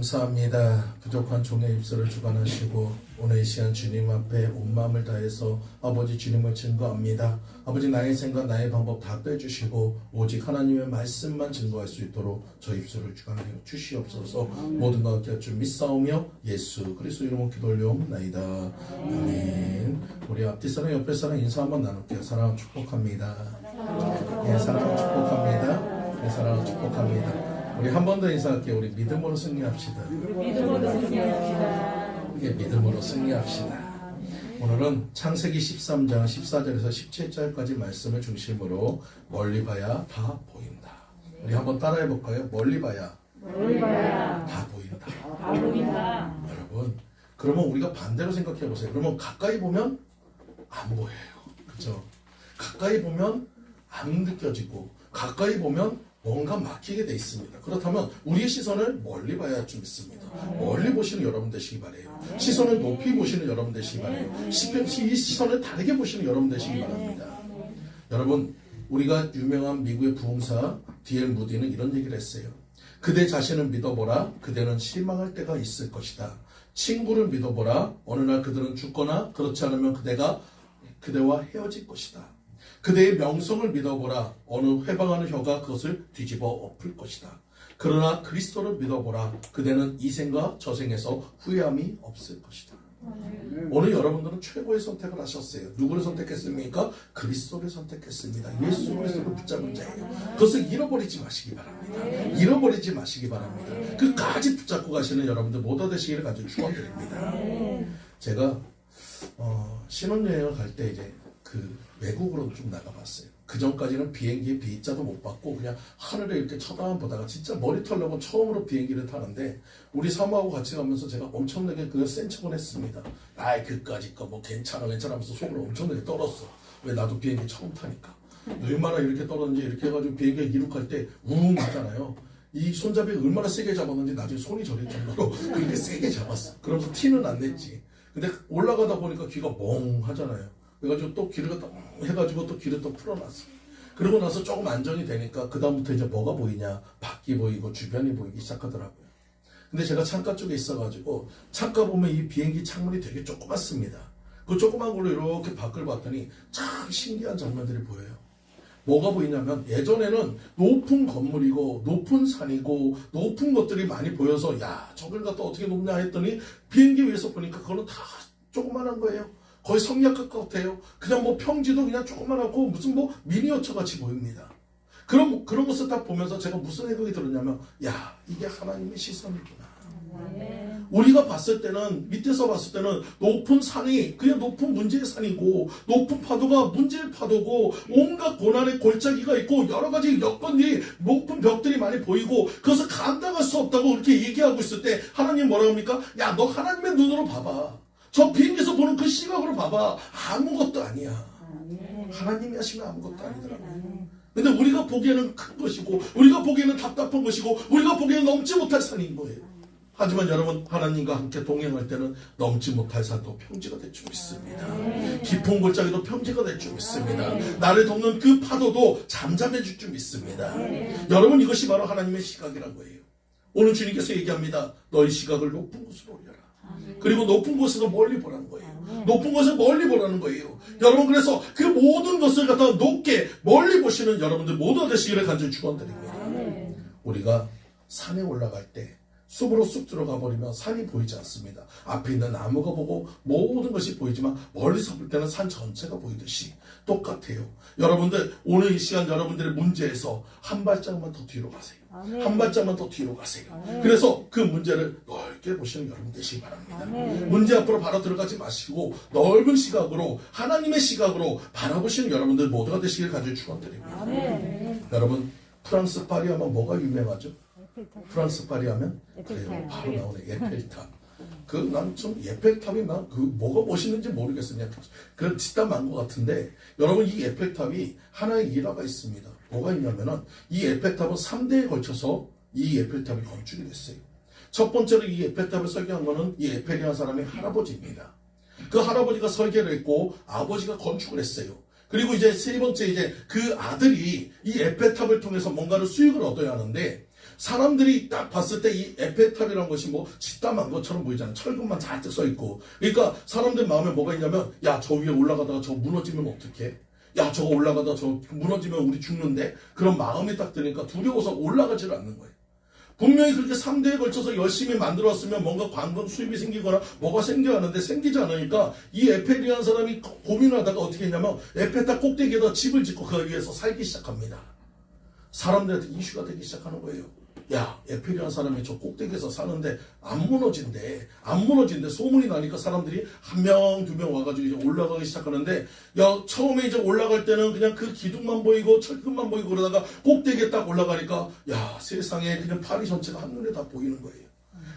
감사합니다. 부족한 종의 입술을 주관하시고 오늘 이 시간 주님 앞에 온 마음을 다해서 아버지 주님을 증거합니다. 아버지 나의 생각 나의 방법 다 빼주시고 오직 하나님의 말씀만 증거할 수 있도록 저 입술을 주관하여 주시옵소서. 모든 것 얻게 줄 믿사오며 예수 그리스도 이름으로 기도 올려옵나이다. 아멘. 우리 앞뒤 사람 옆에 사람 인사 한번 나눌게요. 사랑하고 축복합니다. 예, 사랑하고 축복합니다. 예, 사랑하고 축복합니다. 우리 한 번 더 인사할게요. 우리 믿음으로 승리합시다. 믿음으로 승리합시다. 우리 믿음으로 승리합시다. 오늘은 창세기 13장 14절에서 17절까지 말씀을 중심으로 멀리 봐야 다 보인다. 우리 한번 따라해 볼까요? 멀리 봐야 다 보인다. 다 보인다. 여러분, 그러면 우리가 반대로 생각해 보세요. 그러면 가까이 보면 안 보여요. 그렇죠? 가까이 보면 안 느껴지고 가까이 보면 뭔가 막히게 돼 있습니다. 그렇다면 우리의 시선을 멀리 봐야 좀 있습니다. 멀리 보시는 여러분 되시기 바래요. 시선을 높이 보시는 여러분 되시기 바래요. 이 시선을 다르게 보시는 여러분 되시기 바랍니다. 여러분, 우리가 유명한 미국의 부흥사 D.L. 무디는 이런 얘기를 했어요. 그대 자신을 믿어보라. 그대는 실망할 때가 있을 것이다. 친구를 믿어보라. 어느 날 그들은 죽거나 그렇지 않으면 그대와 헤어질 것이다. 그대의 명성을 믿어보라. 어느 회방하는 혀가 그것을 뒤집어 엎을 것이다. 그러나 그리스도를 믿어보라. 그대는 이 생과 저 생에서 후회함이 없을 것이다. 오늘 여러분들은 최고의 선택을 하셨어요. 누구를 선택했습니까? 그리스도를 선택했습니다. 예수 그리스도를 붙잡은 자예요. 그것을 잃어버리지 마시기 바랍니다. 잃어버리지 마시기 바랍니다. 끝까지 붙잡고 가시는 여러분들 모두 되시기를 간절히 축원드립니다. 제가 신혼여행을 갈 때 이제 외국으로 좀 나가봤어요. 그 전까지는 비행기에 비자도 못 받고 그냥 하늘에 이렇게 쳐다만 보다가 진짜 머리 털려고 처음으로 비행기를 타는데 우리 사모하고 같이 가면서 제가 엄청나게 센 척을 했습니다. 아이 그까짓 거 뭐 괜찮아 하면서 속으로 엄청나게 떨었어. 왜 나도 비행기 처음 타니까. 얼마나 이렇게 떨었는지 이렇게 해가지고 비행기가 이륙할 때 우웅 하잖아요. 이 손잡이 얼마나 세게 잡았는지 나중에 손이 저릴 정도로 그렇게 세게 잡았어. 그러면서 티는 안 냈지. 근데 올라가다 보니까 귀가 멍하잖아요. 그래가지고 또 귀를 또 해가지고 또 귀를 또 풀어놨어. 그러고 나서 조금 안정이 되니까 그 다음부터 이제 뭐가 보이냐, 밖이 보이고 주변이 보이기 시작하더라고요. 근데 제가 창가 쪽에 있어가지고 창가 보면 이 비행기 창문이 되게 조그맣습니다. 그 조그만 걸로 이렇게 밖을 봤더니 참 신기한 장면들이 보여요. 뭐가 보이냐면 예전에는 높은 건물이고 높은 산이고 높은 것들이 많이 보여서 야 저걸 갖다 어떻게 높냐 했더니 비행기 위에서 보니까 그거는 다 조그만한 거예요. 거의 성곽 같아요. 그냥 뭐 평지도 그냥 조그만하고 무슨 뭐 미니어처 같이 보입니다. 그런 것을 딱 보면서 제가 무슨 생각이 들었냐면 야 이게 하나님의 시선이구나. 우리가 봤을 때는 밑에서 봤을 때는 높은 산이 그냥 높은 문제의 산이고 높은 파도가 문제의 파도고 온갖 고난의 골짜기가 있고 여러 가지 여건이 높은 벽들이 많이 보이고 그것을 감당할 수 없다고 그렇게 얘기하고 있을 때 하나님 뭐라고 합니까? 야 너 하나님의 눈으로 봐봐. 저 비행기에서 보는 그 시각으로 봐봐. 아무것도 아니야. 하나님이 하시면 아무것도 아니더라고요. 근데 우리가 보기에는 큰 것이고 우리가 보기에는 답답한 것이고 우리가 보기에는 넘지 못할 산인 거예요. 하지만 여러분 하나님과 함께 동행할 때는 넘지 못할 산도 평지가 될 줄 믿습니다. 깊은 골짜기도 평지가 될 줄 믿습니다. 나를 돕는 그 파도도 잠잠해질 줄 믿습니다. 여러분 이것이 바로 하나님의 시각이란 거예요. 오늘 주님께서 얘기합니다. 너희 시각을 높은 곳으로 올려라. 그리고 높은 곳에서 멀리 보라는 거예요. 높은 곳을 멀리 보라는 거예요. 여러분 그래서 그 모든 것을 갖다 높게 멀리 보시는 여러분들 모두 되시기를 간절히 축원드립니다. 우리가 산에 올라갈 때 숲으로 쑥 들어가 버리면 산이 보이지 않습니다. 앞에 있는 나무가 보고 모든 것이 보이지만 멀리서 볼 때는 산 전체가 보이듯이 똑같아요. 여러분들 오늘 이 시간 여러분들의 문제에서 한 발짝만 더 뒤로 가세요. 한 발짝만 더 뒤로 가세요. 그래서 그 문제를 넓게 보시는 여러분 되시기 바랍니다. 문제 앞으로 바로 들어가지 마시고 넓은 시각으로 하나님의 시각으로 바라보시는 여러분들 모두가 되시길 간절히 축원드립니다. 여러분 프랑스 파리 하면 뭐가 유명하죠? 프랑스 파리 하면 그래요. 바로 나오네. 에펠탑. 난 좀 에펠탑이 뭐가 멋있는지 모르겠어요. 그런 뒷담한 것 같은데 여러분 이 에펠탑이 하나의 일화가 있습니다. 뭐가 있냐면은 이 에펠탑은 3대에 걸쳐서 이 에펠탑이 건축이 됐어요. 첫 번째로 이 에펠탑을 설계한 거는 이 에펠이라는 사람의 할아버지입니다. 그 할아버지가 설계를 했고 아버지가 건축을 했어요. 그리고 이제 세 번째 그 아들이 이 에펠탑을 통해서 뭔가를 수익을 얻어야 하는데 사람들이 딱 봤을 때 이 에펠탑이라는 것이 뭐 짓담한 것처럼 보이잖아요. 철근만 잔뜩 써 있고. 그러니까 사람들 마음에 뭐가 있냐면, 야, 저 위에 올라가다가 저 무너지면 어떡해? 야, 저거 올라가다 저 무너지면 우리 죽는데? 그런 마음이 딱 드니까 두려워서 올라가지를 않는 거예요. 분명히 그렇게 3대에 걸쳐서 열심히 만들었으면 뭔가 관광 수입이 생기거나 뭐가 생겨야 하는데 생기지 않으니까 이 에펠이라는 사람이 고민하다가 어떻게 했냐면 에펠탑 꼭대기에다 집을 짓고 그 위에서 살기 시작합니다. 사람들한테 이슈가 되기 시작하는 거예요. 야, 에펠이라는 사람이 저 꼭대기에서 사는데 안 무너진대. 소문이 나니까 사람들이 한 명, 두 명 와가지고 이제 올라가기 시작하는데, 야, 처음에 이제 올라갈 때는 그냥 그 기둥만 보이고 철근만 보이고 그러다가 꼭대기에 딱 올라가니까, 야, 세상에 그냥 파리 전체가 한눈에 다 보이는 거예요.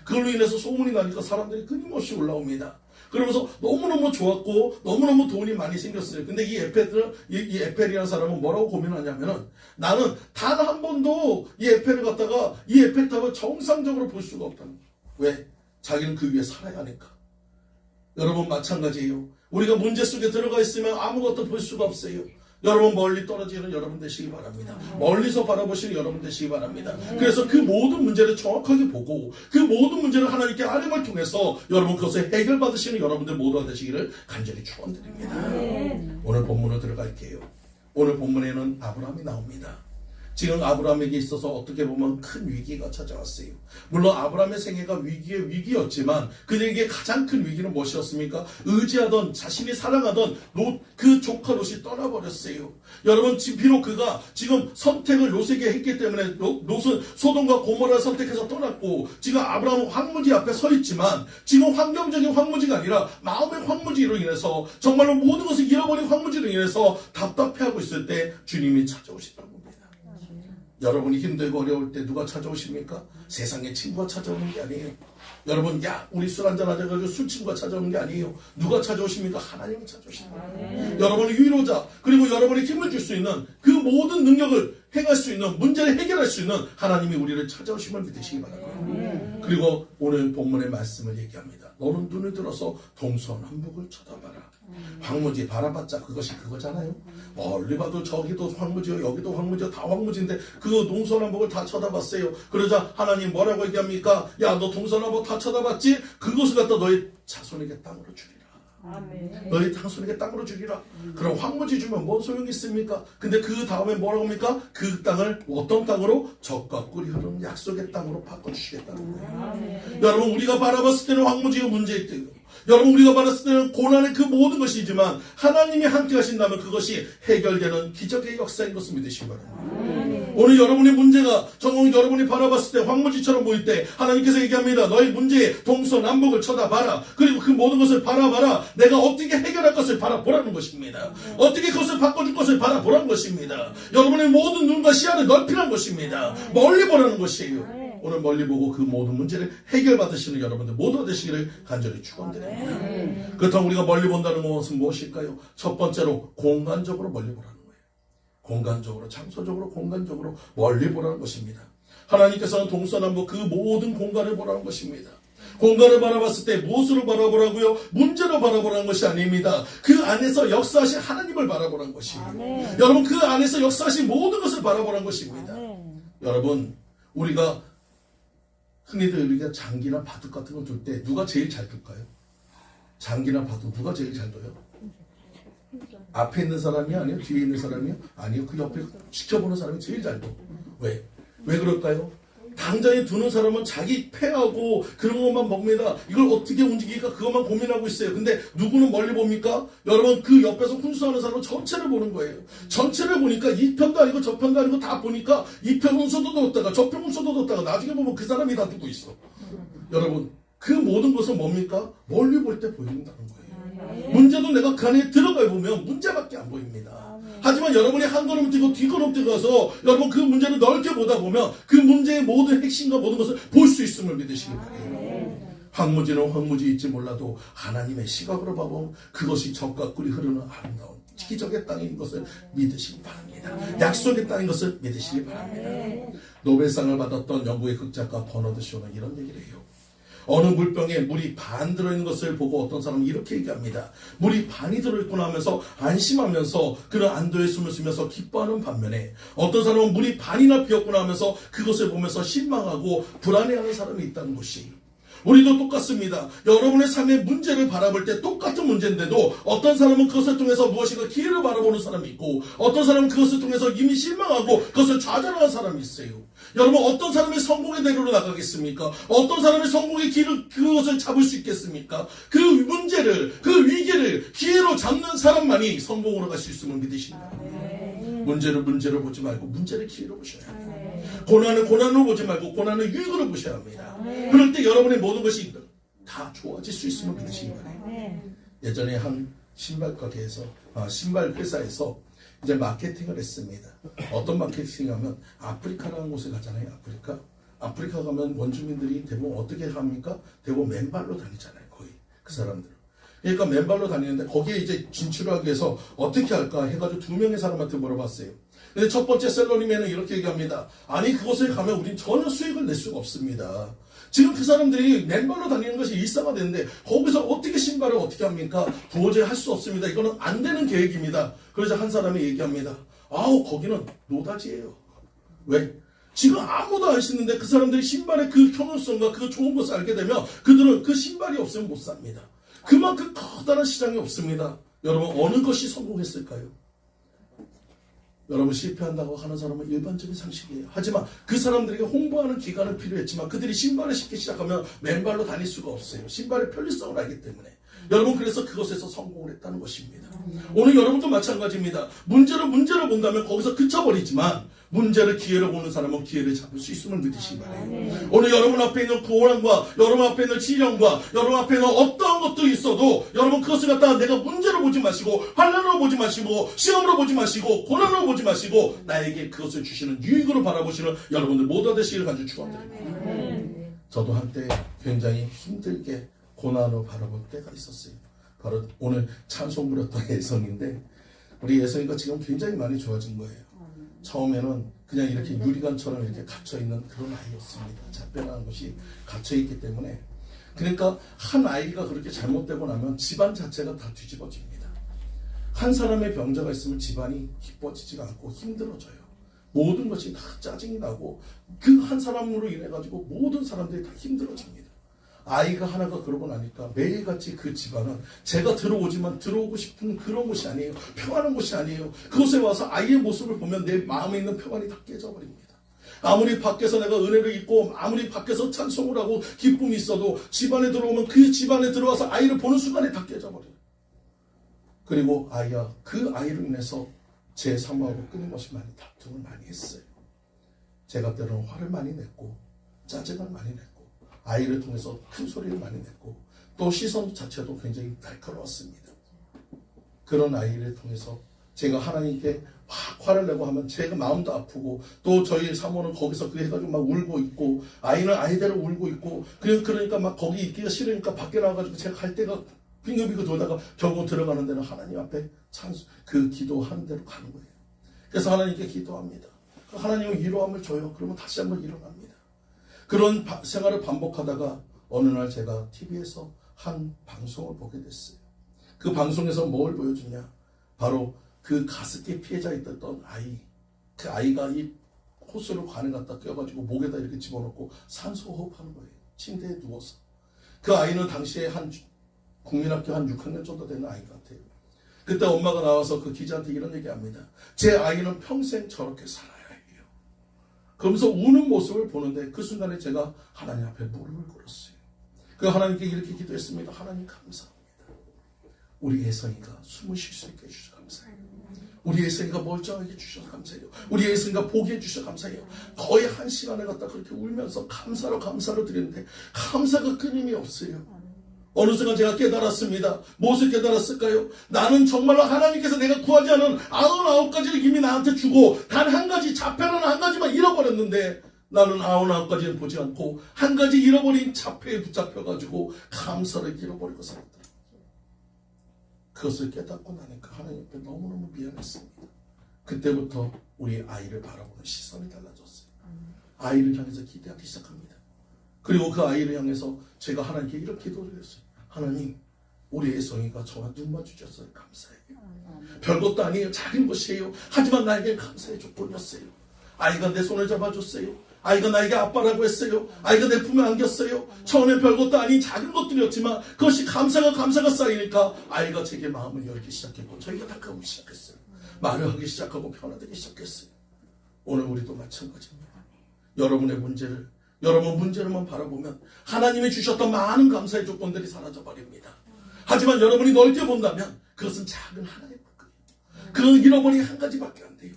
그걸로 인해서 소문이 나니까 사람들이 끊임없이 올라옵니다. 그러면서 너무너무 좋았고 너무너무 돈이 많이 생겼어요. 근데 이 에펠이라는 사람은 뭐라고 고민하냐면은, 나는 단 한 번도 이 에펠을 갖다가 이 에펠탑을 정상적으로 볼 수가 없다는 거예요. 왜? 자기는 그 위에 살아야 하니까. 여러분 마찬가지예요. 우리가 문제 속에 들어가 있으면 아무것도 볼 수가 없어요. 여러분 멀리 떨어지는 여러분 되시기 바랍니다. 멀리서 바라보시는 여러분 되시기 바랍니다. 그래서 그 모든 문제를 정확하게 보고 그 모든 문제를 하나님께 아뢰을 통해서 여러분 그것을 해결받으시는 여러분들 모두가 되시기를 간절히 축원드립니다. 오늘 본문으로 들어갈게요. 오늘 본문에는 아브라함이 나옵니다. 지금 아브라함에게 있어서 어떻게 보면 큰 위기가 찾아왔어요. 물론 아브라함의 생애가 위기의 위기였지만 그에게 가장 큰 위기는 무엇이었습니까? 의지하던 자신이 사랑하던 그 조카 롯이 떠나버렸어요. 여러분 비록 그가 지금 선택을 롯에게 했기 때문에 롯은 소돔과 고모라를 선택해서 떠났고 지금 아브라함은 황무지 앞에 서 있지만 지금 환경적인 황무지가 아니라 마음의 황무지로 인해서 정말로 모든 것을 잃어버린 황무지로 인해서 답답해하고 있을 때 주님이 찾아오시더라고요. 여러분이 힘들고 어려울 때 누가 찾아오십니까? 세상에 친구가 찾아오는 게 아니에요. 여러분, 야, 우리 술 한잔 하자가지고 술 친구가 찾아오는 게 아니에요. 누가 찾아오십니까? 하나님이 찾아오십니다. 여러분의 위로자, 그리고 여러분이 힘을 줄 수 있는 그 모든 능력을 행할 수 있는, 문제를 해결할 수 있는 하나님이 우리를 찾아오심을 믿으시기 바랍니다. 그리고 오늘 본문의 말씀을 얘기합니다. 너는 눈을 들어서 동서남북을 쳐다봐라. 황무지 바라봤자 그것이 그거잖아요. 멀리 봐도 저기도 황무지요, 여기도 황무지요, 다 황무지인데 그 동서남북을 다 쳐다봤어요. 그러자 하나님 뭐라고 얘기합니까? 야, 너 동서남북 다 쳐다봤지? 그것을 갖다 너희 자손에게 땅으로 주리라. 아멘. 너희 자손에게 땅으로 주리라. 그럼 황무지 주면 뭔 소용이 있습니까? 근데 그 다음에 뭐라고 합니까? 그 땅을 어떤 땅으로? 젖과 꿀이 흐르는 약속의 땅으로 바꿔주시겠다는 거예요. 여러분, 우리가 바라봤을 때는 황무지가 문제있대요. 여러분, 우리가 받았을 때는 고난의 그 모든 것이지만 하나님이 함께 하신다면 그것이 해결되는 기적의 역사인 것을 믿으시기 바랍니다. 오늘 여러분의 문제가 정말 여러분이 바라봤을 때 황무지처럼 보일 때 하나님께서 얘기합니다. 너희 문제의 동서남북을 쳐다봐라. 그리고 그 모든 것을 바라봐라. 내가 어떻게 해결할 것을 바라보라는 것입니다. 어떻게 그것을 바꿔줄 것을 바라보라는 것입니다. 여러분의 모든 눈과 시야를 넓히라는 것입니다. 멀리 보라는 것이에요. 오늘 멀리 보고 그 모든 문제를 해결받으시는 여러분들 모두가 되시기를 간절히 축원드립니다. 그렇다면 우리가 멀리 본다는 것은 무엇일까요? 첫 번째로 공간적으로 멀리 보라는 거예요. 공간적으로, 장소적으로, 공간적으로 멀리 보라는 것입니다. 하나님께서는 동서남북 그 모든 공간을 보라는 것입니다. 공간을 바라봤을 때 무엇으로 바라보라고요? 문제로 바라보라는 것이 아닙니다. 그 안에서 역사하신 하나님을 바라보라는 것이에요. 여러분, 그 안에서 역사하신 모든 것을 바라보라는 것입니다. 여러분, 우리가 흔히들 우리가 장기나 바둑 같은 걸 둘 때 누가 제일 잘 둘까요? 장기나 바둑 누가 제일 잘 둬요? 앞에 있는 사람이 아니요? 뒤에 있는 사람이요? 아니요. 그 옆에 지켜보는 사람이 제일 잘 둬. 왜? 왜 그럴까요? 당장에 두는 사람은 자기 패하고 그런 것만 봅니다. 이걸 어떻게 움직일까 그것만 고민하고 있어요. 근데 누구는 멀리 봅니까? 여러분, 그 옆에서 훈수하는 사람은 전체를 보는 거예요. 전체를 보니까 이 편도 아니고 저 편도 아니고 다 보니까 이 편 훈수도 뒀다가 저 편 훈수도 뒀다가 나중에 보면 그 사람이 다 두고 있어. 여러분, 그 모든 것은 뭡니까? 멀리 볼 때 보인다는 거예요. 문제도 내가 그 안에 들어가 보면 문제밖에 안 보입니다. 하지만 여러분이 한 걸음 뛰고 뒤걸음 뛰어서 여러분 그 문제를 넓게 보다 보면 그 문제의 모든 핵심과 모든 것을 볼 수 있음을 믿으시기 바랍니다. 황무지는 황무지일지 몰라도 하나님의 시각으로 봐보면 그것이 젖과 꿀이 흐르는 아름다운 기적의 땅인 것을 믿으시기 바랍니다. 약속의 땅인 것을 믿으시기 바랍니다. 노벨상을 받았던 영국의 극작가 버너드 쇼는 이런 얘기를 해요. 어느 물병에 물이 반 들어있는 것을 보고 어떤 사람은 이렇게 얘기합니다. 물이 반이 들어있구나 하면서 안심하면서 그런 안도에 숨을 쉬면서 기뻐하는 반면에 어떤 사람은 물이 반이나 비었구나 하면서 그것을 보면서 실망하고 불안해하는 사람이 있다는 것이, 우리도 똑같습니다. 여러분의 삶의 문제를 바라볼 때 똑같은 문제인데도 어떤 사람은 그것을 통해서 무엇인가 기회를 바라보는 사람이 있고 어떤 사람은 그것을 통해서 이미 실망하고 그것을 좌절하는 사람이 있어요. 여러분, 어떤 사람이 성공의 대로로 나가겠습니까? 어떤 사람이 성공의 길을 그것을 잡을 수 있겠습니까? 그 문제를, 그 위기를 기회로 잡는 사람만이 성공으로 갈 수 있음을 믿으십니다. 문제를 문제로 보지 말고 문제를 기회로 보셔야 합니다. 고난을 고난으로 보지 말고 고난을 유익으로 보셔야 합니다. 그럴 때 여러분의 모든 것이 다 좋아질 수 있음을 믿으시기 바랍니다. 예전에 한 신발 가게에서, 신발 회사에서 이제 마케팅을 했습니다. 어떤 마케팅을 하면 아프리카라는 곳에 가잖아요. 아프리카 가면 원주민들이 대부분 어떻게 합니까? 대부분 맨발로 다니잖아요. 거의 그 사람들은. 그러니까 맨발로 다니는데 거기에 이제 진출하기 위해서 어떻게 할까 해가지고 2명의 사람한테 물어봤어요. 근데 첫 번째 셀러리맨은 이렇게 얘기합니다. 아니, 그곳에 가면 우린 전혀 수익을 낼 수가 없습니다. 지금 그 사람들이 맨발로 다니는 것이 일상화되는데 거기서 어떻게 신발을 어떻게 합니까? 도저히 할 수 없습니다. 이거는 안 되는 계획입니다. 그래서 한 사람이 얘기합니다. 아우, 거기는 노다지예요. 왜? 지금 아무도 안 신는데 그 사람들이 신발의 그 효능성과 그 좋은 것을 알게 되면 그들은 그 신발이 없으면 못 삽니다. 그만큼 커다란 시장이 없습니다. 여러분, 어느 것이 성공했을까요? 여러분, 실패한다고 하는 사람은 일반적인 상식이에요. 하지만 그 사람들에게 홍보하는 기간은 필요했지만 그들이 신발을 신기 시작하면 맨발로 다닐 수가 없어요. 신발의 편리성을 알기 때문에. 여러분, 그래서 그것에서 성공을 했다는 것입니다. 오늘 여러분도 마찬가지입니다. 문제를 본다면 거기서 그쳐버리지만 문제를 기회로 보는 사람은 기회를 잡을 수 있음을 믿으시기 바랍니다. 오늘 여러분 앞에 있는 고난과 여러분 앞에 있는 시련과 여러분 앞에 있는 어떠한 것도 있어도 여러분 그것을 갖다가 내가 문제로 보지 마시고 환난으로 보지 마시고 시험으로 보지 마시고 고난으로 보지 마시고 나에게 그것을 주시는 유익으로 바라보시는 여러분들 모두 되시기를 간절히 축원드립니다. 저도 한때 굉장히 힘들게 고난으로 바라볼 때가 있었어요. 바로 오늘 찬송 부렸던 예성인데 우리 예성이가 지금 굉장히 많이 좋아진 거예요. 처음에는 그냥 이렇게 유리관처럼 이렇게 갇혀있는 그런 아이였습니다. 잡혀나는 것이 갇혀있기 때문에. 그러니까 한 아이가 그렇게 잘못되고 나면 집안 자체가 다 뒤집어집니다. 한 사람의 병자가 있으면 집안이 기뻐지지가 않고 힘들어져요. 모든 것이 다 짜증이 나고 그 한 사람으로 인해가지고 모든 사람들이 다 힘들어집니다. 아이가 하나가 그러고 나니까 매일같이 그 집안은 제가 들어오지만 들어오고 싶은 그런 곳이 아니에요. 평안한 곳이 아니에요. 그곳에 와서 아이의 모습을 보면 내 마음에 있는 평안이 다 깨져버립니다. 아무리 밖에서 내가 은혜를 입고 아무리 밖에서 찬송을 하고 기쁨이 있어도 집안에 들어오면 그 집안에 들어와서 아이를 보는 순간에 다 깨져버려요. 그리고 그 아이로 인해서 제 사모하고 끊임없이 많이 다툼을 많이 했어요. 제가 때로는 화를 많이 냈고 짜증을 많이 냈고 아이를 통해서 큰 소리를 많이 냈고 또 시선 자체도 굉장히 날카로웠습니다. 그런 아이를 통해서 제가 하나님께 막 화를 내고 하면 제가 마음도 아프고 또 저희 사모는 거기서 그 해가지고 막 울고 있고 아이는 아이대로 울고 있고 그러니까 막 거기 있기가 싫으니까 밖에 나와가지고 제가 갈 때가 빙글빙글 돌다가 결국 들어가는 데는 하나님 앞에 그 기도하는 대로 가는 거예요. 그래서 하나님께 기도합니다. 하나님은 위로함을 줘요. 그러면 다시 한번 일어납니다. 그런 생활을 반복하다가 어느 날 제가 TV에서 한 방송을 보게 됐어요. 그 방송에서 뭘 보여주냐? 바로 그 가습기 피해자였던 아이. 그 아이가 이 호스를 관에 갖다 껴가지고 목에다 이렇게 집어넣고 산소 호흡하는 거예요. 침대에 누워서. 그 아이는 당시에 국민학교 한 6학년 정도 되는 아이 같아요. 그때 엄마가 나와서 그 기자한테 이런 얘기합니다. 제 아이는 평생 저렇게 살아야 해요. 그러면서 우는 모습을 보는데 그 순간에 제가 하나님 앞에 무릎을 꿇었어요. 그 하나님께 이렇게 기도했습니다. 하나님 감사합니다. 우리 예성이가 숨을 쉴 수 있게 해주셔서 감사해요. 우리 예성이가 멀쩡하게 해주셔서 감사해요. 우리 예성이가 보게 해주셔서 감사해요. 거의 1시간을 갖다 그렇게 울면서 감사로 드리는데 감사가 끊임이 없어요. 어느 순간 제가 깨달았습니다. 무엇을 깨달았을까요? 나는 정말로 하나님께서 내가 구하지 않은 99가지를 이미 나한테 주고 단 한 가지, 자폐는 한 가지만 잃어버렸는데 나는 99가지는 보지 않고 한 가지 잃어버린 자폐에 붙잡혀가지고 감사를 잃어버리고 살았다. 그것을 깨닫고 나니까 하나님 앞에 너무너무 미안했습니다. 그때부터 우리 아이를 바라보는 시선이 달라졌어요. 아이를 향해서 기대하기 시작합니다. 그리고 그 아이를 향해서 제가 하나님께 이렇게 기도를 했어요. 하나님, 우리 애송이가 저와 눈 마주쳤어요. 감사해요. 별것도 아니에요. 작은 것이에요. 하지만 나에게 감사의 조건이었어요. 아이가 내 손을 잡아줬어요. 아이가 나에게 아빠라고 했어요. 아이가 내 품에 안겼어요. 처음에 별것도 아닌 작은 것들이었지만 그것이 감사가 쌓이니까 아이가 제게 마음을 열기 시작했고 저희가 다가오기 시작했어요. 말을 하기 시작하고 변화되기 시작했어요. 오늘 우리도 마찬가지입니다. 여러분의 문제를 여러분 문제를만 바라보면 하나님이 주셨던 많은 감사의 조건들이 사라져버립니다. 하지만 여러분이 넓게 본다면 그것은 작은 하나의 부분. 그 잃어버린 한 가지밖에 안 돼요.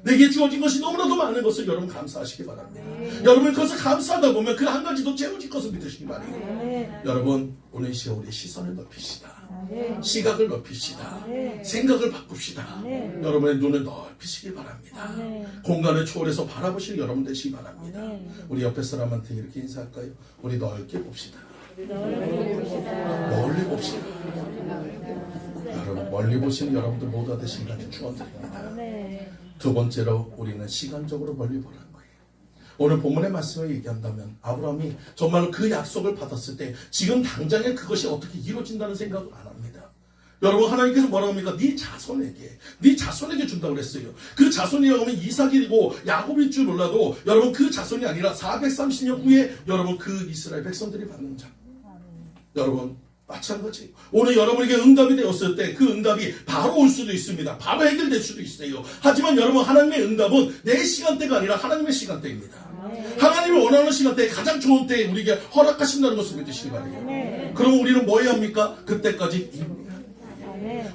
내게 주어진 것이 너무나도 많은 것을 여러분 감사하시기 바랍니다. 여러분 그것을 감사하다 보면 그 한 가지도 채워질 것을 믿으시기 바랍니다. 여러분 오늘 이 시간 우리의 시선을 넓히시다. 시각을 넓히시다. 생각을 바꿉시다. 여러분의 눈을 넓히시기 바랍니다. 공간을 초월해서 바라보실 여러분 되시기 바랍니다. 우리 옆에 사람한테 이렇게 인사할까요? 우리 넓게 봅시다. 멀리 봅시다. 여러분 멀리 보시는 여러분들 모두가 되시기를 축원드립니다. 두 번째로 우리는 시간적으로 멀리 보라는 거예요. 오늘 본문의 말씀을 얘기한다면 아브라함이 정말로 그 약속을 받았을 때 지금 당장에 그것이 어떻게 이루어진다는 생각을 안 합니다. 여러분 하나님께서 뭐라고 합니까? 네 자손에게 준다고 그랬어요. 그 자손이라고 하면 이삭이고 야곱일 줄 몰라도 여러분 그 자손이 아니라 430년 후에 여러분 그 이스라엘 백성들이 받는 자. 여러분 마찬가지. 오늘 여러분에게 응답이 되었을 때 그 응답이 바로 올 수도 있습니다. 바로 해결될 수도 있어요. 하지만 여러분 하나님의 응답은 내 시간대가 아니라 하나님의 시간대입니다. 하나님이 원하는 시간대에 가장 좋은 때에 우리에게 허락하신다는 것을 믿으시기 바랍니다. 그럼 우리는 뭐 해야 합니까? 그때까지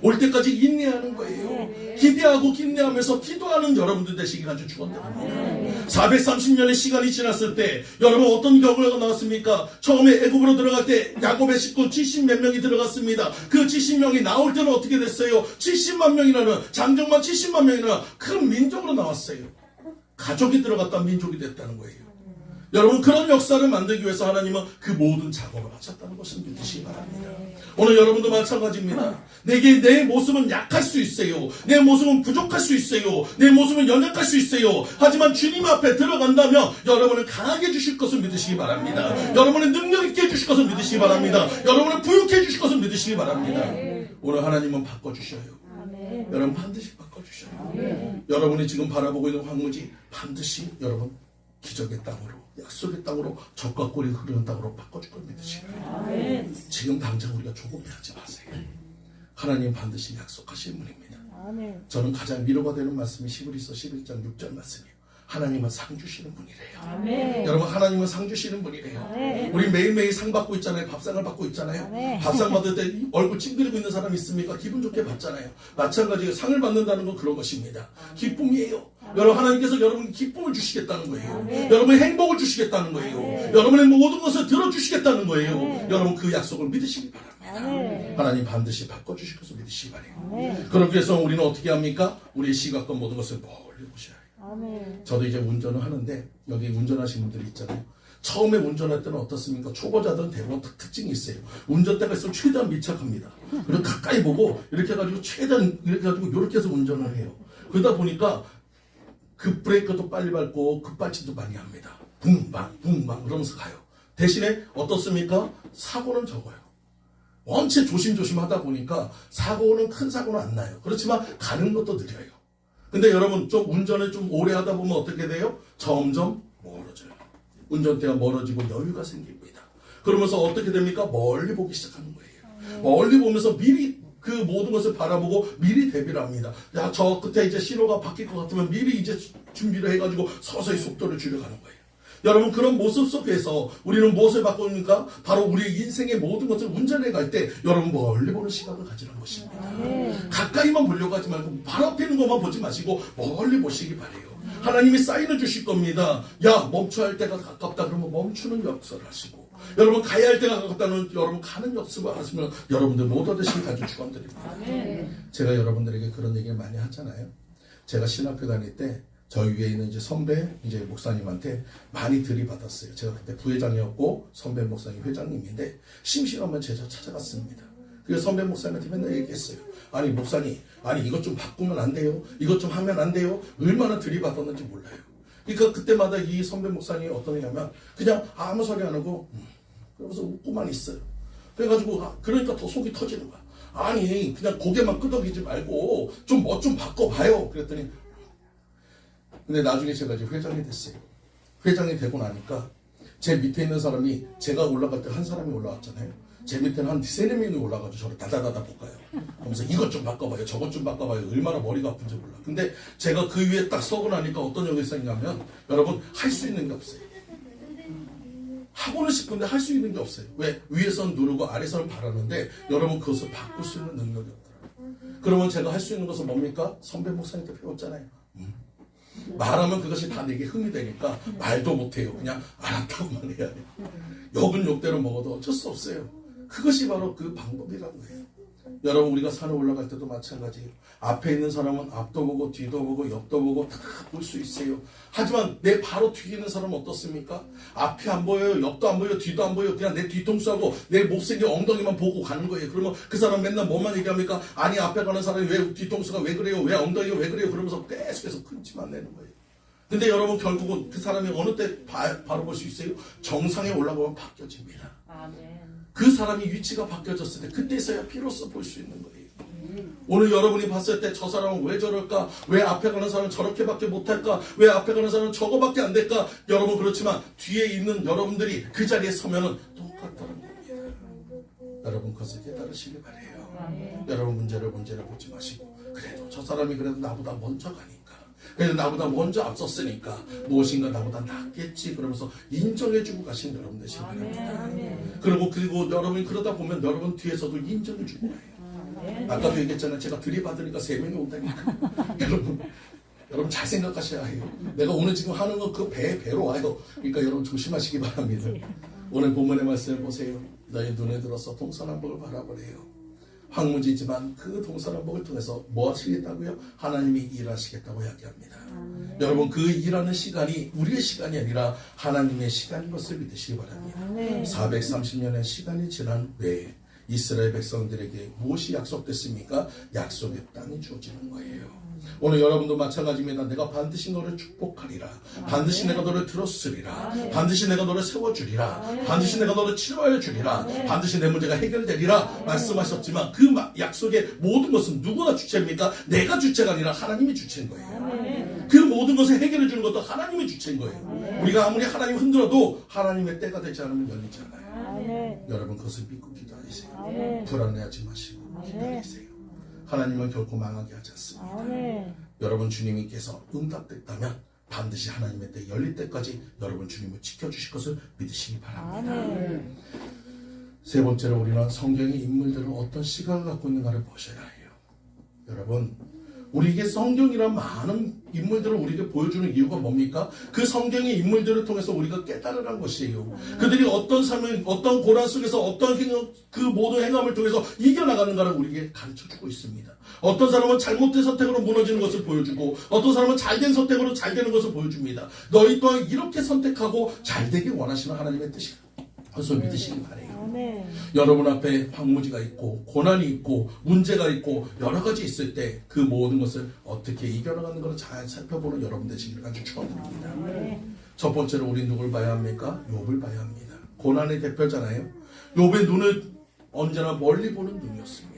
올 때까지 인내하는 거예요. 기대하고 인내하면서 기도하는 여러분들 되시기를 아주 축원드립니다. 430년의 시간이 지났을 때 여러분 어떤 결과가 나왔습니까? 처음에 애굽으로 들어갈 때 야곱의 식구 70몇 명이 들어갔습니다. 그 70명이 나올 때는 어떻게 됐어요? 70만 명이라는 장정만 70만 명이라는 큰 민족으로 나왔어요. 가족이 들어갔다 민족이 됐다는 거예요. 여러분 그런 역사를 만들기 위해서 하나님은 그 모든 작업을 하셨다는 것을 믿으시기 바랍니다. 오늘 여러분도 마찬가지입니다. 내 모습은 약할 수 있어요. 내 모습은 부족할 수 있어요. 내 모습은 연약할 수 있어요. 하지만 주님 앞에 들어간다면 여러분을 강하게 해주실 것을 믿으시기 바랍니다. 여러분의 능력 있게 해주실 것을 믿으시기 바랍니다. 여러분을 부유케 해주실 것을 믿으시기 바랍니다. 오늘 하나님은 바꿔주셔요. 여러분 반드시 바꿔주셔요. 여러분이 지금 바라보고 있는 황무지 반드시 여러분 기적의 땅으로 약속의 땅으로 적과 꿀이 흐르는 땅으로 바꿔줄 걸 믿으시고 지금 당장 우리가 조급해하지 마세요. 하나님 반드시 약속하시는 분입니다. 저는 가장 위로가 되는 말씀이 히브리서 11장 6절 말씀이에요. 하나님은 상 주시는 분이래요. 여러분 하나님은 상 주시는 분이래요. 우리 매일매일 상 받고 있잖아요. 밥상을 받고 있잖아요. 밥상 받을 때 얼굴 찡그리고 있는 사람 있습니까? 기분 좋게 받잖아요. 마찬가지로 상을 받는다는 건 그런 것입니다. 기쁨이에요. 여러분 하나님께서 여러분 기쁨을 주시겠다는 거예요. 여러분의 행복을 주시겠다는 거예요. 여러분의 모든 것을 들어주시겠다는 거예요. 여러분 그 약속을 믿으시기 바랍니다. 하나님 반드시 바꿔주실 것을 믿으시기 바랍니다. 그렇기 위해서 우리는 어떻게 합니까? 우리의 시각과 모든 것을 멀리 보셔야 해요. 저도 이제 운전을 하는데 여기 운전하시는 분들이 있잖아요. 처음에 운전할 때는 어떻습니까? 초보자들은 대부분 특징이 있어요. 운전대가 있으면 최대한 밀착합니다. 그리고 가까이 보고 이렇게 해가지고 최대한 이렇게 해가지고 이렇게 해서 운전을 해요. 그러다 보니까 급 브레이크도 빨리 밟고 급발진도 많이 합니다. 붕방 그러면서 가요. 대신에 어떻습니까? 사고는 적어요. 원체 조심조심 하다 보니까 사고는 큰 사고는 안 나요. 그렇지만 가는 것도 느려요. 근데 여러분 좀 운전을 좀 오래 하다 보면 어떻게 돼요? 점점 멀어져요. 운전대가 멀어지고 여유가 생깁니다. 그러면서 어떻게 됩니까? 멀리 보기 시작하는 거예요. 멀리 보면서 미리 그 모든 것을 바라보고 미리 대비를 합니다. 야, 저 끝에 이제 신호가 바뀔 것 같으면 미리 이제 준비를 해가지고 서서히 속도를 줄여가는 거예요. 여러분 그런 모습 속에서 우리는 무엇을 바꿉니까? 바로 우리 인생의 모든 것을 운전해 갈 때 여러분 멀리 보는 시각을 가지라는 것입니다. 가까이만 보려고 하지 말고 바로 앞에 있는 것만 보지 마시고 멀리 보시기 바래요. 하나님이 사인을 주실 겁니다. 야 멈춰야 할 때가 가깝다 그러면 멈추는 역사를 하시고 여러분 가야 할 때가 가깝다는 여러분 가는 역습을 하시면 여러분들 모두 되시기 가지고 축원드립니다. 제가 여러분들에게 그런 얘기를 많이 하잖아요. 제가 신학교 다닐 때 저희 위에 있는 이제 선배 이제 목사님한테 많이 들이받았어요. 제가 그때 부회장이었고 선배 목사님 회장님인데 심심하면 제자 찾아갔습니다. 그래서 선배 목사님한테 맨날 얘기했어요. 아니 목사님, 아니 이것 좀 바꾸면 안 돼요? 이것 좀 하면 안 돼요? 얼마나 들이받았는지 몰라요. 그러니까 그때마다 이 선배 목사님이 어떤 얘기하면 그냥 아무 소리 안 하고 그러면서 웃고만 있어요. 그래가지고 그러니까 더 속이 터지는 거야. 아니 그냥 고개만 끄덕이지 말고 좀 뭐 좀 바꿔봐요. 그랬더니 근데 나중에 제가 이제 회장이 됐어요. 회장이 되고 나니까 제 밑에 있는 사람이 제가 올라갈 때 한 사람이 올라왔잖아요. 제 밑에는 한 세네 명이 올라가지고 저를 다다다다 볶아요. 그러면서 이것 좀 바꿔봐요. 저것 좀 바꿔봐요. 얼마나 머리가 아픈지 몰라. 근데 제가 그 위에 딱 서고 나니까 어떤 적이 있었냐면 여러분 할 수 있는 게 없어요. 하고는 싶은데 할 수 있는 게 없어요. 왜? 위에서는 누르고 아래서는 바라는데 여러분 그것을 바꿀 수 있는 능력이 없더라고요. 그러면 제가 할 수 있는 것은 뭡니까? 선배 목사님한테 배웠잖아요. 말하면 그것이 다 내게 흠이 되니까 말도 못해요. 그냥 알았다고만 해야 돼요. 욕은 욕대로 먹어도 어쩔 수 없어요. 그것이 바로 그 방법이라고 해요. 여러분 우리가 산에 올라갈 때도 마찬가지예요. 앞에 있는 사람은 앞도 보고 뒤도 보고 옆도 보고 다 볼 수 있어요. 하지만 내 바로 뒤에 있는 사람은 어떻습니까? 앞이 안 보여요. 옆도 안 보여요. 뒤도 안 보여요. 그냥 내 뒤통수하고 내 못생긴 엉덩이만 보고 가는 거예요. 그러면 그 사람 맨날 뭐만 얘기합니까? 아니 앞에 가는 사람이 왜 뒤통수가 왜 그래요? 왜 엉덩이가 왜 그래요? 그러면서 계속해서 큰침만 내는 거예요. 근데 여러분 결국은 그 사람이 어느 때 바로 볼 수 있어요? 정상에 올라가면 바뀌어집니다. 아멘. 그 사람이 위치가 바뀌어졌을 때 그때서야 비로소 볼 수 있는 거예요. 오늘 여러분이 봤을 때 저 사람은 왜 저럴까? 왜 앞에 가는 사람은 저렇게밖에 못할까? 왜 앞에 가는 사람은 저거밖에 안 될까? 여러분 그렇지만 뒤에 있는 여러분들이 그 자리에 서면은 똑같다는 겁니다. 여러분 그것을 깨달으시기 바래요. 여러분 문제를 보지 마시고 그래도 저 사람이 그래도 나보다 먼저 가니까 그래도 나보다 먼저 앞섰으니까 무엇인가 나보다 낫겠지 그러면서 인정해주고 가신 여러분 되시기 바랍니다. 그리고 여러분이 그러다 보면 여러분 뒤에서도 인정해주고 가요. 아까도 얘기했잖아요. 제가 들이받으니까 3명이 온다니까. 여러분 잘 생각하셔야 해요. 내가 오늘 지금 하는 거 그 배로 와요. 그러니까 여러분 조심하시기 바랍니다. 오늘 본문의 말씀을 보세요. 너희 눈에 들어서 동서남북을 바라보래요. 황무지지만 그 동서남북을 통해서 뭐 하시겠다고요? 하나님이 일하시겠다고 이야기합니다. 여러분 그 일하는 시간이 우리의 시간이 아니라 하나님의 시간인 것을 믿으시기 바랍니다. 430년의 시간이 지난 후에 이스라엘 백성들에게 무엇이 약속됐습니까? 약속의 땅이 주어지는 거예요. 오늘 여러분도 마찬가지입니다. 내가 반드시 너를 축복하리라. 반드시 내가 너를 들었으리라. 반드시 내가 너를 세워주리라. 반드시 내가 너를 치료하여 주리라. 반드시 내 문제가 해결되리라 말씀하셨지만 그 약속의 모든 것은 누구가 주체입니까? 내가 주체가 아니라 하나님이 주체인 거예요. 그 모든 것을 해결해 주는 것도 하나님이 주체인 거예요. 우리가 아무리 하나님 흔들어도 하나님의 때가 되지 않으면 열리지 않아요. 여러분 그것을 믿고 기도하세요. 불안해하지 마시고 기도하세요. 하나님은 결코 망하게 하지 않습니다. 여러분 주님께서 응답됐다면 반드시 하나님의 때 열릴 때까지 여러분 주님을 지켜주실 것을 믿으시기 바랍니다. 세 번째로 우리는 성경의 인물들은 어떤 시각을 갖고 있는가를 보셔야 해요. 여러분 우리에게 성경이란 많은 인물들을 우리에게 보여주는 이유가 뭡니까? 그 성경의 인물들을 통해서 우리가 깨달으란 것이에요. 그들이 어떤 삶을, 어떤 고난 속에서 어떤 그 모든 행함을 통해서 이겨나가는가를 우리에게 가르쳐주고 있습니다. 어떤 사람은 잘못된 선택으로 무너지는 것을 보여주고 어떤 사람은 잘된 선택으로 잘 되는 것을 보여줍니다. 너희 또한 이렇게 선택하고 잘 되길 원하시는 하나님의 뜻이다. 그래서 믿으시기 바래요. 여러분 앞에 황무지가 있고 고난이 있고 문제가 있고 여러 가지 있을 때 그 모든 것을 어떻게 이겨나가는 것을 잘 살펴보는 여러분 되시기를 아주 축원드립니다. 첫 번째로 우리 누굴 봐야 합니까? 욥을 봐야 합니다. 고난의 대표잖아요. 욥의 눈을 언제나 멀리 보는 눈이었습니다.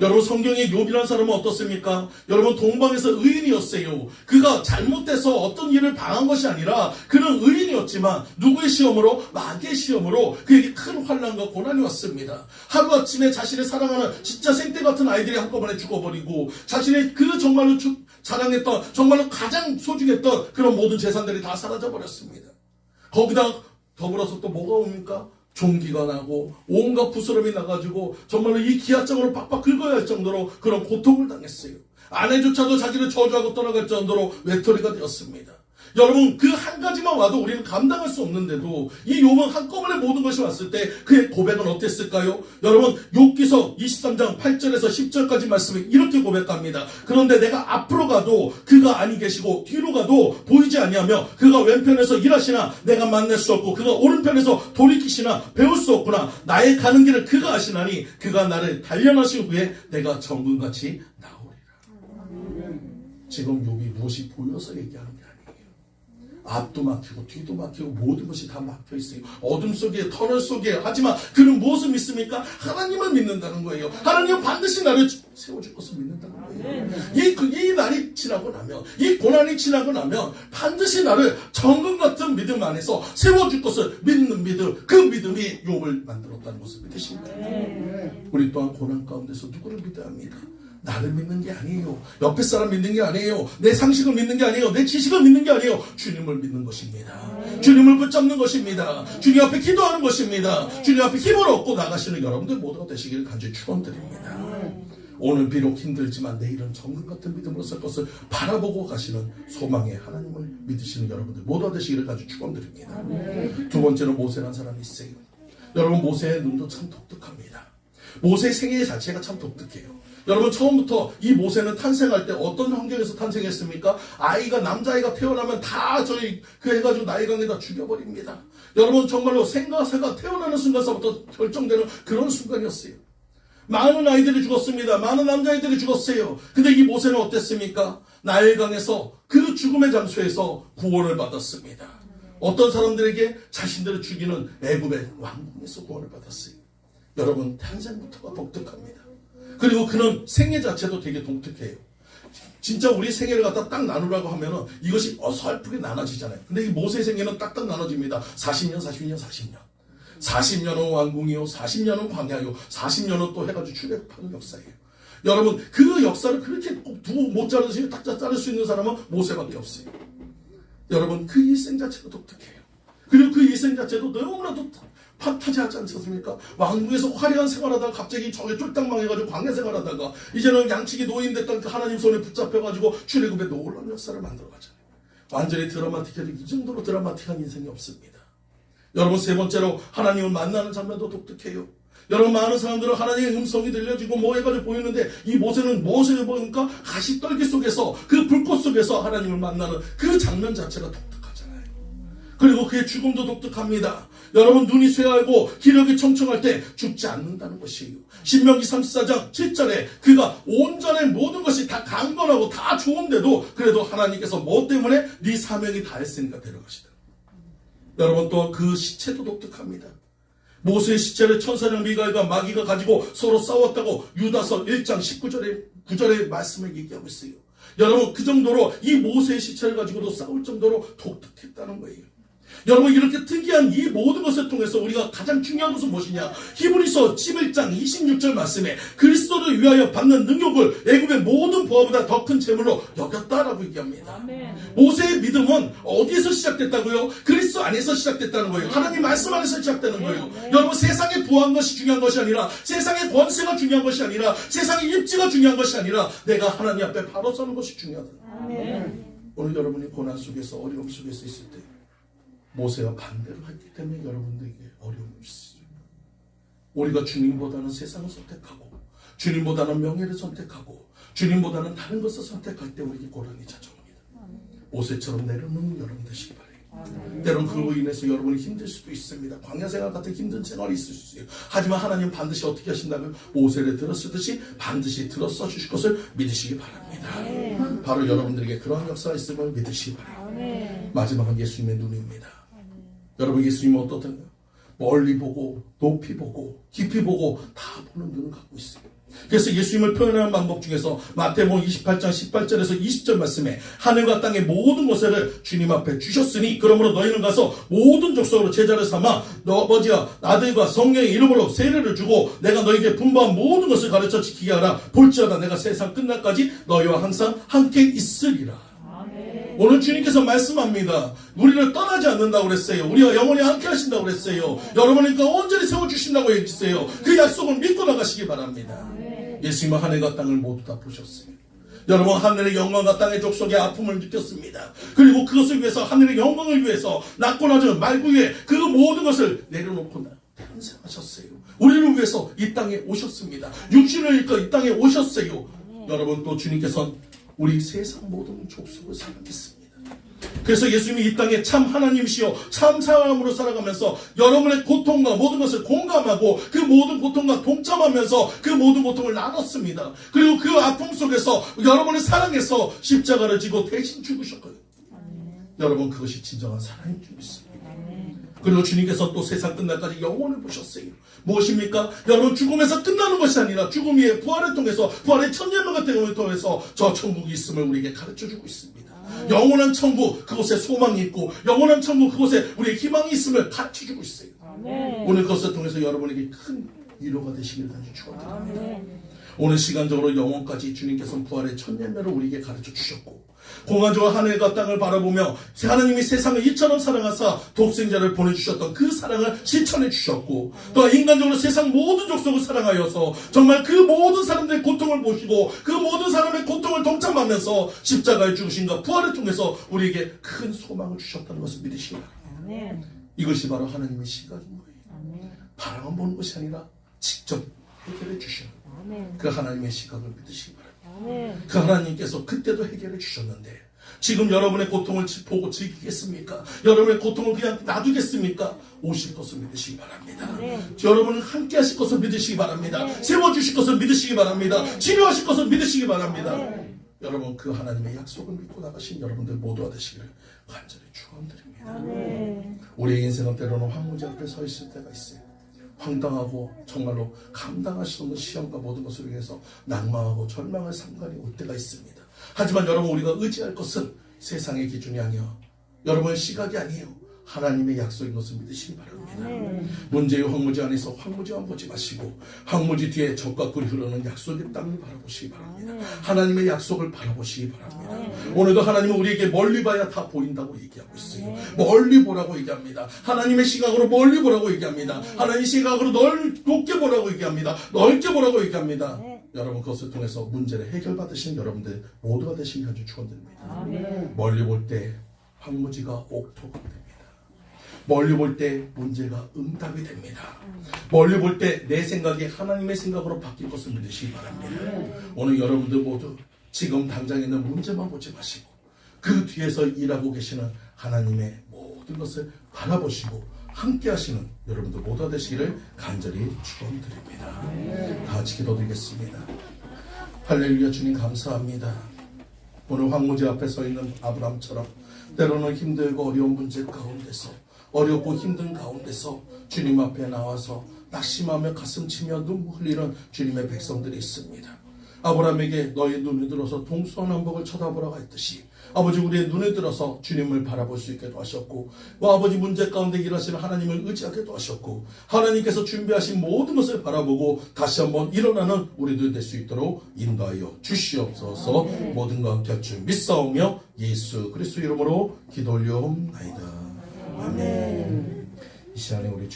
여러분 성경의 욥이라는 사람은 어떻습니까? 여러분 동방에서 의인이었어요. 그가 잘못돼서 어떤 일을 당한 것이 아니라 그는 의인이었지만 누구의 시험으로? 마귀의 시험으로 그에게 큰 환난과 고난이 왔습니다. 하루아침에 자신의 사랑하는 진짜 생떼 같은 아이들이 한꺼번에 죽어버리고 자신의 그 정말로 자랑했던 정말로 가장 소중했던 그런 모든 재산들이 다 사라져버렸습니다. 거기다 더불어서 또 뭐가 옵니까? 종기가 나고 온갖 부스럼이 나가지고 정말로 이 기아장으로 빡빡 긁어야 할 정도로 그런 고통을 당했어요. 아내조차도 자기를 저주하고 떠나갈 정도로 외톨이가 되었습니다. 여러분 그 한 가지만 와도 우리는 감당할 수 없는데도 이 욥은 한꺼번에 모든 것이 왔을 때 그의 고백은 어땠을까요? 여러분 욥기서 23장 8절에서 10절까지 말씀이 이렇게 고백합니다. 그런데 내가 앞으로 가도 그가 아니 계시고 뒤로 가도 보이지 아니하며 그가 왼편에서 일하시나 내가 만날 수 없고 그가 오른편에서 돌이키시나 배울 수 없구나. 나의 가는 길을 그가 아시나니 그가 나를 단련하신 후에 내가 정금같이 나오리라. 지금 욥이 무엇이 보여서 얘기하는 게 아니에요. 앞도 막히고 뒤도 막히고 모든 것이 다 막혀 있어요. 어둠 속에 터널 속에 하지만 그는 무엇을 믿습니까? 하나님을 믿는다는 거예요. 하나님은 반드시 나를 세워줄 것을 믿는다는 거예요. 이 날이 지나고 나면 이 고난이 지나고 나면 반드시 나를 정금 같은 믿음 안에서 세워줄 것을 믿는 믿음, 그 믿음이 욥을 만들었다는 것을 믿으십니까? 우리 또한 고난 가운데서 누구를 믿어야 합니까? 나를 믿는 게 아니에요. 옆에 사람 믿는 게 아니에요. 내 상식을 믿는 게 아니에요. 내 지식을 믿는 게 아니에요. 주님을 믿는 것입니다. 주님을 붙잡는 것입니다. 주님 앞에 기도하는 것입니다. 주님 앞에 힘을 얻고 나가시는 여러분들 모두가 되시기를 간절히 축원드립니다. 오늘 비록 힘들지만 내일은 정금 같은 믿음으로 살 것을 바라보고 가시는 소망의 하나님을 믿으시는 여러분들 모두가 되시기를 간절히 축원드립니다. 두 번째로 모세라는 사람이 있어요. 여러분 모세의 눈도 참 독특합니다. 모세의 생애 자체가 참 독특해요. 여러분 처음부터 이 모세는 탄생할 때 어떤 환경에서 탄생했습니까? 아이가 남자아이가 태어나면 다 저희 그 해가지고 나일강에다 죽여버립니다. 여러분 정말로 생가새가 태어나는 순간서부터 결정되는 그런 순간이었어요. 많은 아이들이 죽었습니다. 많은 남자아이들이 죽었어요. 근데 이 모세는 어땠습니까? 나일강에서 그 죽음의 장소에서 구원을 받았습니다. 어떤 사람들에게 자신들을 죽이는 애굽의 왕궁에서 구원을 받았어요. 여러분 탄생부터가 독특합니다. 그리고 그는 생애 자체도 되게 독특해요. 진짜 우리 생애를 갖다 딱 나누라고 하면은 이것이 어설프게 나눠지잖아요. 근데 이 모세의 생애는 딱딱 나눠집니다. 40년, 40년, 40년. 40년은 왕궁이요, 40년은 광야요, 40년은 또 해가지고 출애굽하는 역사예요. 여러분 그 역사를 그렇게 꼭 두고 못 자르시 딱 자를 수 있는 사람은 모세밖에 없어요. 여러분 그 일생 자체도 독특해요. 그리고 그 일생 자체도 너무나도 판타지하지 않습니까? 왕궁에서 화려한 생활하다가 갑자기 저게 쫄딱 망해가지고 광야 생활하다가 이제는 양치기 노인됐던 그 하나님 손에 붙잡혀가지고 출애굽의 놀라운 역사를 만들어가잖아요. 완전히 드라마틱해도 이 정도로 드라마틱한 인생이 없습니다. 여러분 세 번째로 하나님을 만나는 장면도 독특해요. 여러분 많은 사람들은 하나님의 음성이 들려지고 뭐 해가지고 보이는데 이 모세는 무엇을 보니까 가시떨기 속에서 그 불꽃 속에서 하나님을 만나는 그 장면 자체가 독특하잖아요. 그리고 그의 죽음도 독특합니다. 여러분 눈이 쇠하고 기력이 청청할 때 죽지 않는다는 것이에요. 신명기 34장 7절에 그가 온전한 모든 것이 다 강건하고 다 좋은데도 그래도 하나님께서 뭐 때문에 네 사명이 다 했으니까 데려가시다. 여러분 또 그 시체도 독특합니다. 모세의 시체를 천사장 미가엘과 마귀가 가지고 서로 싸웠다고 유다서 1장 9절의 말씀을 얘기하고 있어요. 여러분 그 정도로 이 모세의 시체를 가지고도 싸울 정도로 독특했다는 거예요. 여러분 이렇게 특이한 이 모든 것을 통해서 우리가 가장 중요한 것은 무엇이냐? 히브리서 11장 26절 말씀에 그리스도를 위하여 받는 능력을 애굽의 모든 부하보다 더 큰 재물로 여겼다라고 얘기합니다. 아멘. 모세의 믿음은 어디에서 시작됐다고요? 그리스도 안에서 시작됐다는 거예요. 하나님 말씀 안에서 시작되는 거예요. 여러분 세상에 부한 것이 중요한 것이 아니라 세상의 권세가 중요한 것이 아니라 세상의 입지가 중요한 것이 아니라 내가 하나님 앞에 바로 서는 것이 중요하다. 아멘. 오늘 여러분이 고난 속에서 어려움 속에서 있을 때 모세가 반대로 했기 때문에 여러분들에게 어려움이 있어요. 우리가 주님보다는 세상을 선택하고 주님보다는 명예를 선택하고 주님보다는 다른 것을 선택할 때 우리에게 고난이 찾아옵니다. 모세처럼 내려놓는 여러분 되시기 바래요. 때론 그로 인해서 여러분이 힘들 수도 있습니다. 광야생활 같은 힘든 생활이 있을 수 있어요. 하지만 하나님 반드시 어떻게 하신다면 모세를 들었듯이 반드시 들어서 주실 것을 믿으시기 바랍니다. 바로 여러분들에게 그러한 역사가 있음을 믿으시기 바랍니다. 마지막은 예수님의 눈입니다. 여러분 예수님은 어떻던가요? 멀리 보고 높이 보고 깊이 보고 다 보는 눈을 갖고 있어요. 그래서 예수님을 표현하는 방법 중에서 마태복음 28장 18절에서 20절 말씀에 하늘과 땅의 모든 것을 주님 앞에 주셨으니 그러므로 너희는 가서 모든 족속으로 제자를 삼아 너 아버지와 아들과 성령의 이름으로 세례를 주고 내가 너희에게 분부한 모든 것을 가르쳐 지키게 하라. 볼지어다 내가 세상 끝날까지 너희와 항상 함께 있으리라. 오늘 주님께서 말씀합니다. 우리를 떠나지 않는다고 그랬어요. 우리가 영원히 함께 하신다고 그랬어요. 여러분이니까 온전히 세워주신다고 얘기했어요. 그 약속을 믿고 나가시기 바랍니다. 예수님은 하늘과 땅을 모두 다 보셨어요. 여러분 하늘의 영광과 땅의 족속의 아픔을 느꼈습니다. 그리고 그것을 위해서 하늘의 영광을 위해서 낳고 낳은 말구에 그 모든 것을 내려놓고 탄생하셨어요. 우리를 위해서 이 땅에 오셨습니다. 육신을 입고 이 땅에 오셨어요. 여러분 또 주님께서는 우리 세상 모든 족속을 사랑했습니다. 그래서 예수님이 이 땅에 참 하나님이시여 참 사람으로 살아가면서 여러분의 고통과 모든 것을 공감하고 그 모든 고통과 동참하면서 그 모든 고통을 나눴습니다. 그리고 그 아픔 속에서 여러분을 사랑해서 십자가를 지고 대신 죽으셨거든요. 여러분 그것이 진정한 사랑인 줄 믿습니다. 그리고 주님께서 또 세상 끝날까지 영원을 보셨어요. 무엇입니까? 여러분 죽음에서 끝나는 것이 아니라 죽음 위에 부활을 통해서 부활의 천년만과 대응을 통해서 저 천국이 있음을 우리에게 가르쳐주고 있습니다. 영원한 천국 그곳에 소망이 있고 영원한 천국 그곳에 우리의 희망이 있음을 가르쳐주고 있어요. 오늘 그것을 통해서 여러분에게 큰 위로가 되시기를 간절히 축원드립니다. 오늘 시간적으로 영원까지 주님께서는 부활의 천년매를 우리에게 가르쳐 주셨고 공간적으로 하늘과 땅을 바라보며 하나님이 세상을 이처럼 사랑하사 독생자를 보내주셨던 그 사랑을 실천해 주셨고 또 인간적으로 세상 모든 족속을 사랑하여서 정말 그 모든 사람들의 고통을 보시고 그 모든 사람의 고통을 동참하면서 십자가의 죽으심과 부활을 통해서 우리에게 큰 소망을 주셨다는 것을 믿으시기 바랍니다. 이것이 바로 하나님의 시각인 거예요. 바라만 보는 것이 아니라 직접 해결해 주시는 그 하나님의 시각을 믿으시기 바랍니다. 그 하나님께서 그때도 해결해 주셨는데 지금 여러분의 고통을 보고 즐기겠습니까? 여러분의 고통을 그냥 놔두겠습니까? 오실 것을 믿으시기 바랍니다. 여러분은 함께 하실 것을 믿으시기 바랍니다. 세워주실 것을 믿으시기 바랍니다. 치료하실 것을 믿으시기 바랍니다. 여러분 그 하나님의 약속을 믿고 나가신 여러분들 모두가 되시기를 간절히 축원드립니다. 우리의 인생은 때로는 황무지 앞에 서 있을 때가 있어요. 황당하고 정말로 감당할 수 없는 시험과 모든 것을 위해서 낭망하고 절망할 순간이 올 때가 있습니다. 하지만 여러분 우리가 의지할 것은 세상의 기준이 아니요 여러분의 시각이 아니에요. 하나님의 약속인 것을 믿으시기 바랍니다. 문제의 황무지 안에서 황무지만 보지 마시고 황무지 뒤에 적과 꿀이 흐르는 약속의 땅을 바라보시기 바랍니다. 하나님의 약속을 바라보시기 바랍니다. 오늘도 하나님은 우리에게 멀리 봐야 다 보인다고 얘기하고 있어요. 멀리 보라고 얘기합니다. 하나님의 시각으로 멀리 보라고 얘기합니다. 하나님의 시각으로 높게 보라고 얘기합니다. 넓게 보라고 얘기합니다. 여러분 그것을 통해서 문제를 해결받으신 여러분들 모두가 되시기 간절히 축원드립니다. 멀리 볼 때 황무지가 옥토가 됩니다. 멀리 볼 때 문제가 응답이 됩니다. 멀리 볼 때 내 생각이 하나님의 생각으로 바뀔 것을 믿으시기 바랍니다. 오늘 여러분들 모두 지금 당장 있는 문제만 보지 마시고 그 뒤에서 일하고 계시는 하나님의 모든 것을 바라보시고 함께 하시는 여러분들 모두가 되시기를 간절히 축원드립니다. 다 같이 기도드리겠습니다. 할렐루야. 주님 감사합니다. 오늘 황무지 앞에 서 있는 아브람처럼 때로는 힘들고 어려운 문제 가운데서 어렵고 힘든 가운데서 주님 앞에 나와서 낙심하며 가슴치며 눈물 흘리는 주님의 백성들이 있습니다. 아브라함에게 너의 눈을 들어서 동서남북을 쳐다보라고 했듯이 아버지 우리의 눈을 들어서 주님을 바라볼 수 있게도 하셨고 아버지 문제 가운데 일하시는 하나님을 의지하게도 하셨고 하나님께서 준비하신 모든 것을 바라보고 다시 한번 일어나는 우리들 될 수 있도록 인도하여 주시옵소서. 모든 것 함께 할 줄 믿사오며 예수 그리스도 이름으로 기도 올려옵나이다. 아멘. 이 시간에 우리